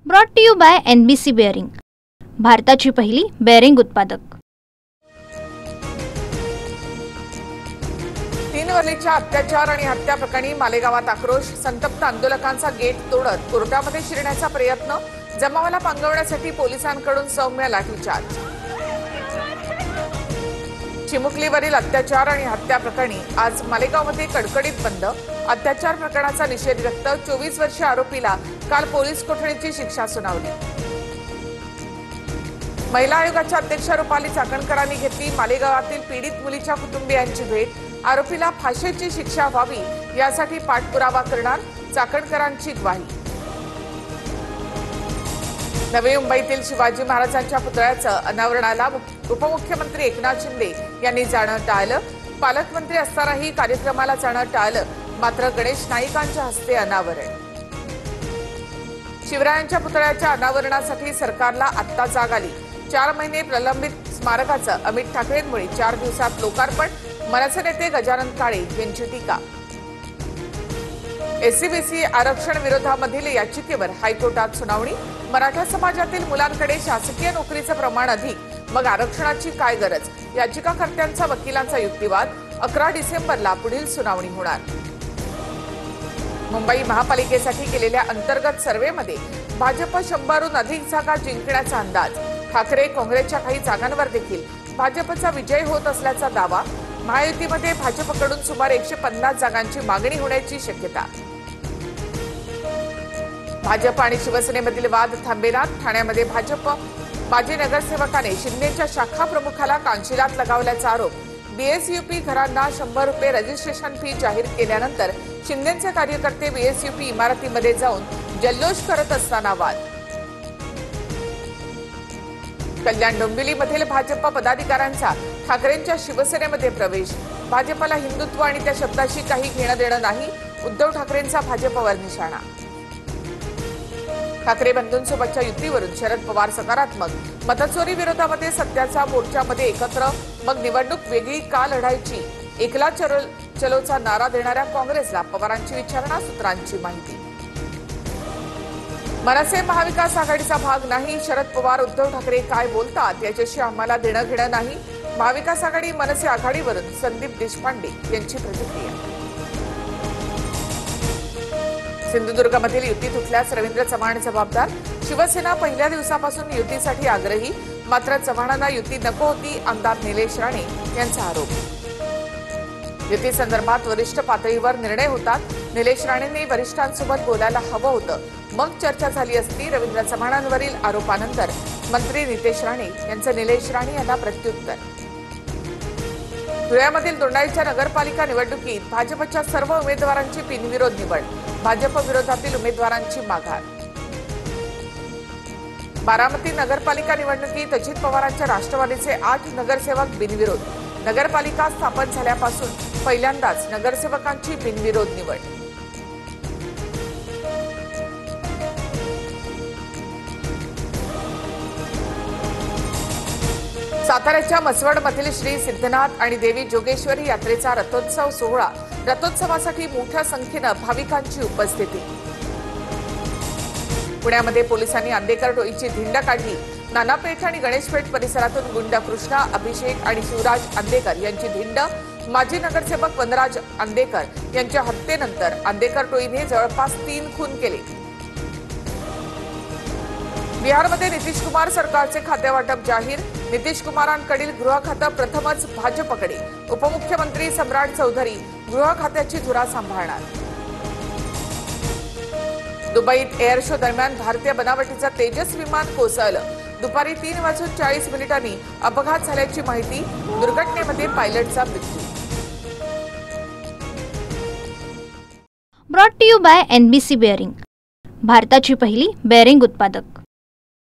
Brought to you by NBC bearing, भारताची पहिली bearing उत्पादक। 3 वर्षीच्या अत्याचार आणि हत्या प्रकरणी मालेगावात आक्रोश, संतप्त आंदोलकांचा गेट तोडत कोर्टामध्ये शिरण्याचा प्रयत्न, जमावाला पांगवण्यासाठी पोलिसांकडून सौम्य लाठीचार्ज। चिमुकलीवरील अत्याचार आणि हत्या प्रकरणी आज मालेगावमध्ये कडकडीत बंद, अत्याचार प्रकरणाचा निषेध व्यक्त। 24 वर्षीय आरोपीला काल पोलीस कोठडीची शिक्षा सुनावली। महिला आयोगाच्या अध्यक्षा रुपाली चाकणकरांनी घेतली मालेगावातील पीडित मुलीच्या कुटुंबियांची भेट, आरोपीला फाशीची शिक्षा व्हावी यासाठी पाठपुरावा करणार, चाकणकरांची ग्वाही। नवी मुंबईतील शिवाजी महाराजांच्या पुतळ्याचं अनावरणाला उपमुख्यमंत्री एकनाथ शिंदे यांनी जाणं टाळलं, पालकमंत्री असतानाही कार्यक्रमाला जाणं टाळलं, मात्र गणेश नाईकांच्या हस्ते अनावरण। शिवरायांच्या पुतळ्याच्या अनावरणासाठी सरकारला आत्ता जाग आली, 4 महिने प्रलंबित स्मारकाचं अमित ठाकरेंमुळे 4 दिवसात लोकार्पण, मनसे नेते गजानन काळे यांची टीका। SC-BC आरक्षण विरोधामधील याचिकेवर हायकोर्टात सुनावणी, मराठा समाजातील मुलांकडे शासकीय नोकरीचं प्रमाण अधिक, मग आरक्षणाची काय गरज, याचिकाकर्त्यांचा वकिलांचा युक्तिवाद। 11 डिसेंबरला पुढील सुनावणी होणार। मुंबई महापालिकेसाठी केलेल्या अंतर्गत सर्व्हेमध्ये भाजप 100हून अधिक जागा जिंकण्याचा अंदाज, ठाकरे काँग्रेसच्या काही जागांवर देखील भाजपचा विजय होत असल्याचा दावा, महायुतीमध्ये भाजपकडून सुमारे 150 जागांची मागणी होण्याची शक्यता। भाजप आणि शिवसेनेमधील वाद थांबेनात, ठाण्यामध्ये भाजप माजी नगरसेवकाने शिंदेच्या शाखा प्रमुखाला कानशिलात लगावल्याचा आरोप, BSUP घरांना 100 रुपये रजिस्ट्रेशन फी जाहीर केल्यानंतर शिंदेचे कार्यकर्ते BSUP इमारतीमध्ये जाऊन जल्लोष करत असताना वाद। कल्याण डोंबिवलीमधील भाजप पदाधिकाऱ्यांचा ठाकरेंच्या शिवसेनेमध्ये प्रवेश, भाजपला हिंदुत्व आणि त्या शब्दाशी काही घेणं देणं नाही, उद्धव ठाकरेंचा भाजपवर निशाणा। ठाकरे बंधूंसोबतच्या युतीवरून शरद पवार सकारात्मक, मतचोरी विरोधामध्ये सत्याचा मोर्चामध्ये एकत्र, मग निवडणूक वेगळी का लढायची, एकला चलोचा नारा देणाऱ्या काँग्रेसला पवारांची विचारणा, सूत्रांची माहिती। मनसे महाविकास आघाडीचा भाग नाही, शरद पवार उद्धव ठाकरे काय बोलतात याच्याशी आम्हाला देणं घेणं नाही, महाविकास आघाडी मनसे आघाडीवरून संदीप देशपांडे यांची प्रतिक्रिया। सिंधुदुर्गमधील युती तुटल्यास रवींद्र चव्हाण जबाबदार, शिवसेना पहिल्या दिवसापासून युतीसाठी आग्रही, मात्र चव्हाणांना युती नको होती, आमदार निलेश राणे यांचा आरोप। युती संदर्भात वरिष्ठ पातळीवर निर्णय होतात, निलेश राणेंनी वरिष्ठांसोबत बोलायला हवं होतं, मग चर्चा झाली असती। रवींद्र चव्हाणांवरील आरोपानंतर मंत्री नितेश राणे यांचं निलेश राणे यांना प्रत्युत्तर। धुळ्यामधील दोंडाईच्या नगरपालिका निवडणुकीत भाजपच्या सर्व उमेदवारांची बिनविरोध निवड, भाजप विरोधातील उमेदवारांची माघार। बारामती नगरपालिका निवडणुकीत अजित पवारांच्या राष्ट्रवादीचे 8 नगरसेवक बिनविरोध, नगरपालिका स्थापन झाल्यापासून पहिल्यांदाच नगरसेवकांची बिनविरोध निवड। साताऱ्याच्या मसवडमधील श्री सिद्धनाथ आणि देवी जोगेश्वरी यात्रेचा रथोत्सव सोहळा, रथोत्सवासाठी मोठ्या संख्येनं भाविकांची उपस्थिती। पुण्यामध्ये पोलिसांनी आंदेकर टोळीची धिंड काढली, नानापेठ आणि गणेशपेठ परिसरातून गुंड कृष्णा, अभिषेक आणि शिवराज आंदेकर यांची धिंड, माजी नगरसेवक वनराज आंदेकर यांच्या हत्येनंतर आंदेकर टोळीने जवळपास 3 खून केले। बिहारमध्ये नितीश कुमार सरकारचे खातेवाटप जाहीर, नितीश कुमारांकडील गृह खातं प्रथमच भाजपकडे, उपमुख्यमंत्री सम्राट चौधरी गृह खात्याची धुरा सांभाळणार। दुबईत एअर शो दरम्यान भारतीय बनावटीचं तेजस विमान कोसळलं, दुपारी 3:40 अपघात झाल्याची माहिती, दुर्घटनेमध्ये पायलटचा मृत्यू। Brought to you by NBC bearing, भारताची पहिली बेअरिंग उत्पादक।